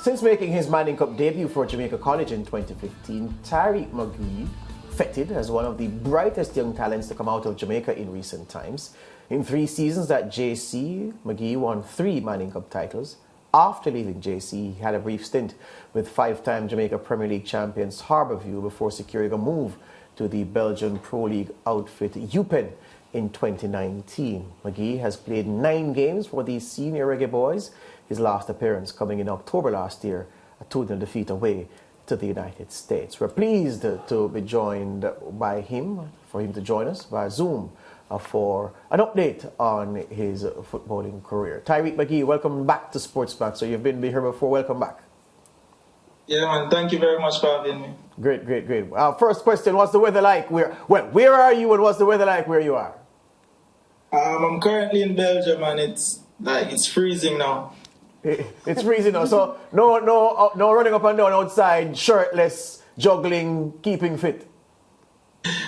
Since making his Manning Cup debut for Jamaica College in 2015, Tyreek Magee, feted as one of the brightest young talents to come out of Jamaica in recent times. In 3 seasons at JC, Magee won 3 Manning Cup titles. After leaving JC, he had a brief stint with 5-time Jamaica Premier League champions Harbourview before securing a move to the Belgian Pro League outfit Eupen in 2019. Magee has played 9 games for the senior Reggae Boys, his last appearance coming in October last year, a 2-0 defeat away to the United States. We're pleased to be joined by him, for him to join us via Zoom for an update on his footballing career. Tyreek Magee, welcome back to SportsMax. So you've been here before, welcome back. Yeah, man, thank you very much for having me. Great. First question, what's the weather like? Where are you and what's the weather like where you are? I'm currently in Belgium and it's freezing now. It's freezing now, so no running up and down outside, shirtless, juggling, keeping fit.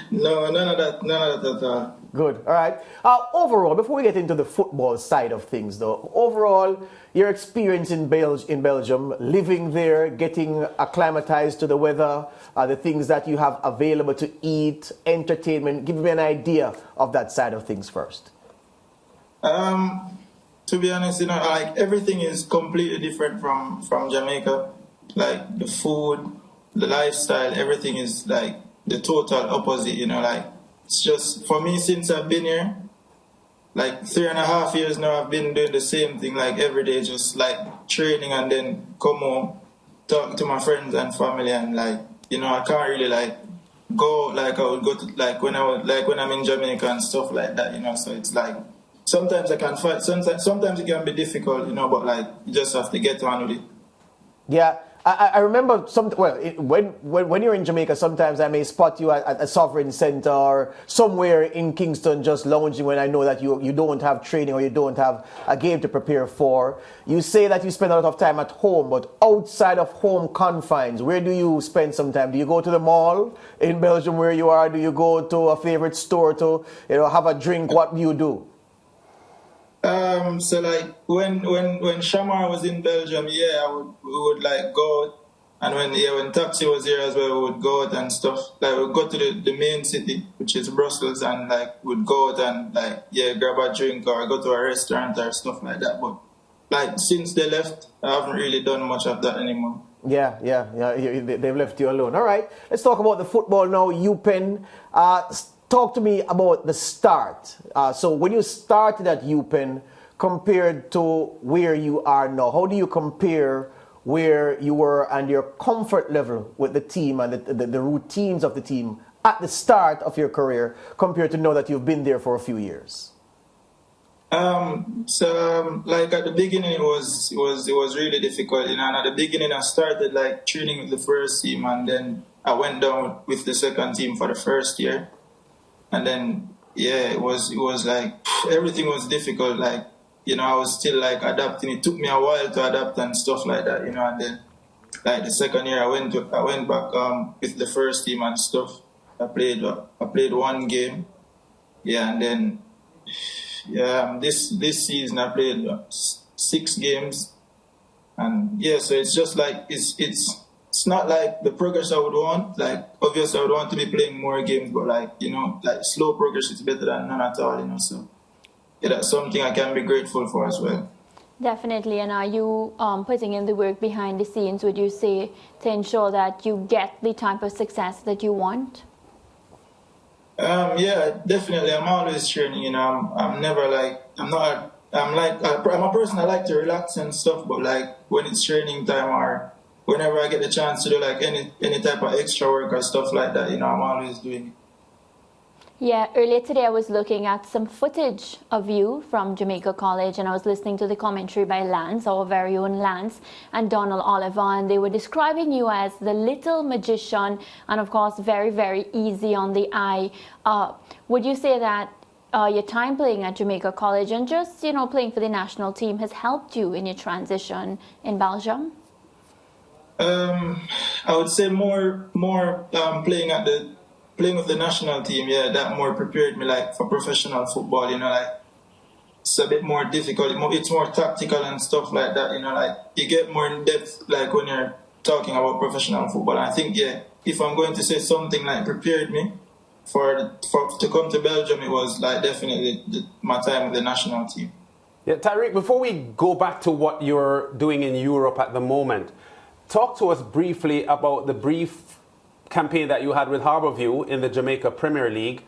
No, none of that at all. Good, all right. Overall, before we get into the football side of things though, overall, your experience in Belgium, living there, getting acclimatized to the weather, the things that you have available to eat, entertainment, give me an idea of that side of things first. To be honest, like everything is completely different from Jamaica. Like the food, the lifestyle, everything is like the total opposite, like it's just, for me, since I've been here, like 3.5 years now, I've been doing the same thing, like every day, just like training and then come home, talk to my friends and family, and like, I can't really like go like I would go to like when I'm in Jamaica and stuff like that, so it's like sometimes I can fight, sometimes it can be difficult, but like you just have to get on with it. Yeah. I remember when you're in Jamaica, sometimes I may spot you at a Sovereign Center or somewhere in Kingston just lounging when I know that you don't have training or you don't have a game to prepare for. You say that you spend a lot of time at home, but outside of home confines, where do you spend some time? Do you go to the mall in Belgium where you are? Do you go to a favorite store to have a drink? What do you do? So like when Shamar was in Belgium, we would like go out, and when Taxi was here as well, we would go out and stuff. Like we'd go to the main city, which is Brussels, and like we'd go out and like grab a drink or go to a restaurant or stuff like that. But like since they left, I haven't really done much of that anymore. Yeah. They've left you alone. All right, let's talk about the football now. Eupen. Talk to me about the start. So when you started at Eupen compared to where you are now, how do you compare where you were and your comfort level with the team and the routines of the team at the start of your career compared to now that you've been there for a few years? Like at the beginning it was really difficult, and at the beginning I started like training with the first team, and then I went down with the second team for the first year. And then, it was like, everything was difficult. Like, I was still like adapting. It took me a while to adapt and stuff like that, and then like the second year I went back with the first team and stuff. I played 1 game. And then, this season I played 6 games. And so it's just like, it's not like the progress I would want. Like, obviously, I would want to be playing more games, but like, like slow progress is better than none at all, So, that's something I can be grateful for as well. Definitely. And are you putting in the work behind the scenes, would you say, to ensure that you get the type of success that you want? Yeah, definitely. I'm always training, I'm never like, I'm a person, I like to relax and stuff, but like when it's training time or whenever I get the chance to do like any type of extra work or stuff like that, I'm always doing it. Yeah, earlier today I was looking at some footage of you from Jamaica College, and I was listening to the commentary by Lance, our very own Lance, and Donald Oliver, and they were describing you as the little magician, and of course very, very easy on the eye. Would you say that your time playing at Jamaica College and just, playing for the national team has helped you in your transition in Belgium? I would say more playing with the national team, that more prepared me like for professional football, like it's a bit more difficult. It's more tactical and stuff like that. You know, like you get more in depth, like when you're talking about professional football. And I think, yeah, if I'm going to say something like prepared me for to come to Belgium, it was like definitely my time with the national team. Yeah, Tyreek, before we go back to what you're doing in Europe at the moment, talk to us briefly about the brief campaign that you had with Harbourview in the Jamaica Premier League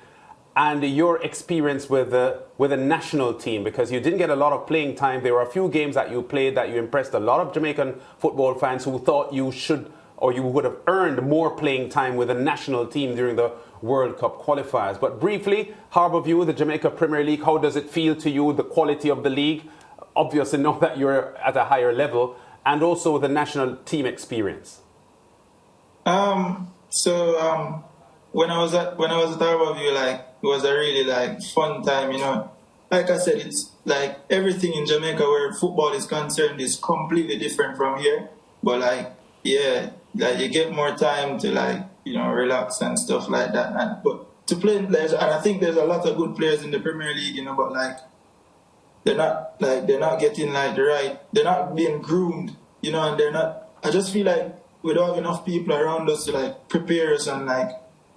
and your experience with the national team, because you didn't get a lot of playing time. There were a few games that you played that you impressed a lot of Jamaican football fans who thought you should or you would have earned more playing time with the national team during the World Cup qualifiers. But briefly, Harbourview, the Jamaica Premier League, how does it feel to you, the quality of the league? Obviously, know that you're at a higher level, and also the national team experience. When I was at Harbourview, like, it was a really like fun time, you know. Like I said, it's like everything in Jamaica where football is concerned is completely different from here. But like, yeah, like you get more time to like, you know, relax and stuff like that. But to play players, and I think there's a lot of good players in the Premier League, you know, but like they're not getting like they're not being groomed, you know, and they're not. I just feel like we don't have enough people around us to like prepare us and like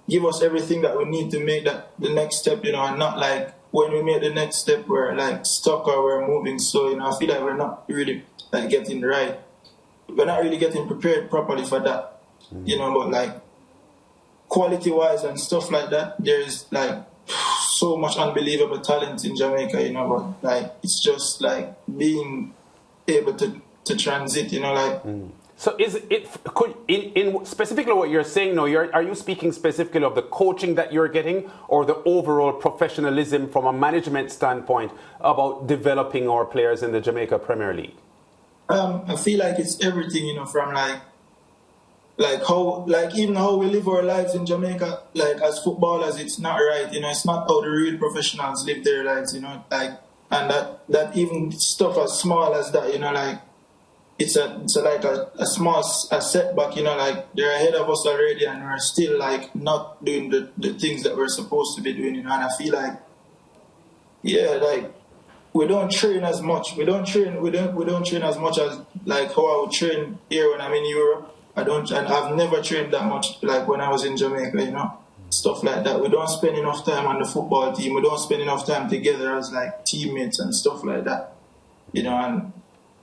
give us everything that we need to make that the next step, you know, and not like when we make the next step we're like stuck or we're moving. So, you know, I feel like we're not really like getting right. We're not really getting prepared properly for that, you know, but like quality-wise and stuff like that, there's like so much unbelievable talent in Jamaica, you know, but like it's just like being able to transit, you know, like. So is it in specifically what you're saying now? Are you speaking specifically of the coaching that you're getting, or the overall professionalism from a management standpoint about developing our players in the Jamaica Premier League? I feel like it's everything, you know, from like how even how we live our lives in Jamaica, like as footballers, it's not right, you know. It's not how the real professionals live their lives, you know, like, and that even stuff as small as that, you know, like. It's like a small setback, you know, like they're ahead of us already and we're still like not doing the things that we're supposed to be doing, you know. And I feel like, yeah, like we don't train as much. We don't train as much as like how I would train here when I'm in Europe. And I've never trained that much like when I was in Jamaica, you know, stuff like that. We don't spend enough time on the football team. We don't spend enough time together as like teammates and stuff like that, you know. And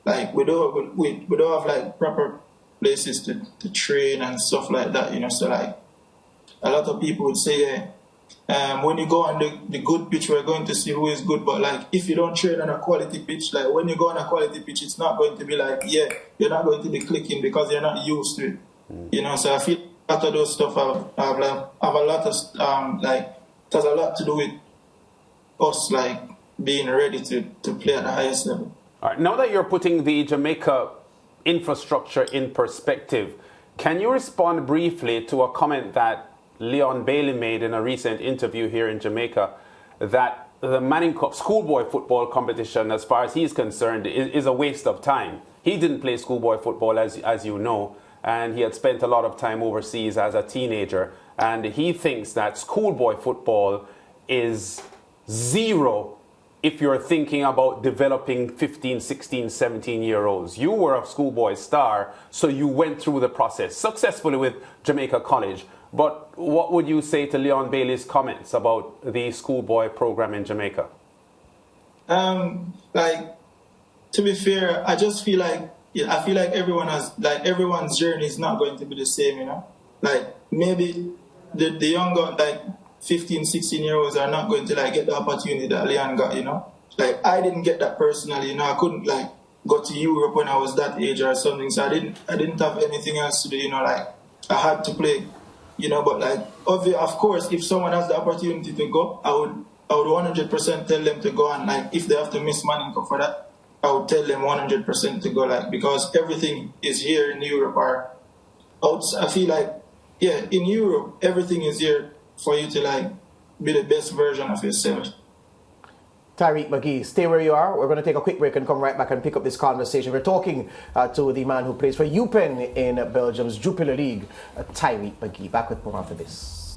like we don't have like proper places to train and stuff like that, you know. So like a lot of people would say, when you go on the good pitch, we're going to see who is good. But like if you don't train on a quality pitch, like when you go on a quality pitch, it's not going to be like, yeah, you're not going to be clicking because you're not used to it, you know. So I feel a lot of those stuff have a lot of like it has a lot to do with us like being ready to play at the highest level. All right, now that you're putting the Jamaica infrastructure in perspective, can you respond briefly to a comment that Leon Bailey made in a recent interview here in Jamaica, that the Manning Cup schoolboy football competition, as far as he's concerned, is a waste of time? He didn't play schoolboy football, as you know, and he had spent a lot of time overseas as a teenager, and he thinks that schoolboy football is zero if you're thinking about developing 15, 16, 17-year-olds. You were a schoolboy star, so you went through the process successfully with Jamaica College. But what would you say to Leon Bailey's comments about the schoolboy program in Jamaica? Like, to be fair, I just feel like, I feel like everyone's journey is not going to be the same, you know? Like, maybe the younger, like, 15, 16-year-olds are not going to like get the opportunity that Leon got, you know. Like I didn't get that personally, you know. I couldn't like go to Europe when I was that age or something, so I didn't have anything else to do, you know. Like I had to play, you know. But like of course, if someone has the opportunity to go, I would 100% tell them to go, and like if they have to miss Manning Cup for that, I would tell them 100% to go, like because everything is here in Europe. Or I feel like in Europe everything is here for you to like be the best version of yourself. Tyreek Magee, stay where you are. We're going to take a quick break and come right back and pick up this conversation. We're talking to the man who plays for UPenn in Belgium's Jupiler League, Tyreek Magee. Back with more after this.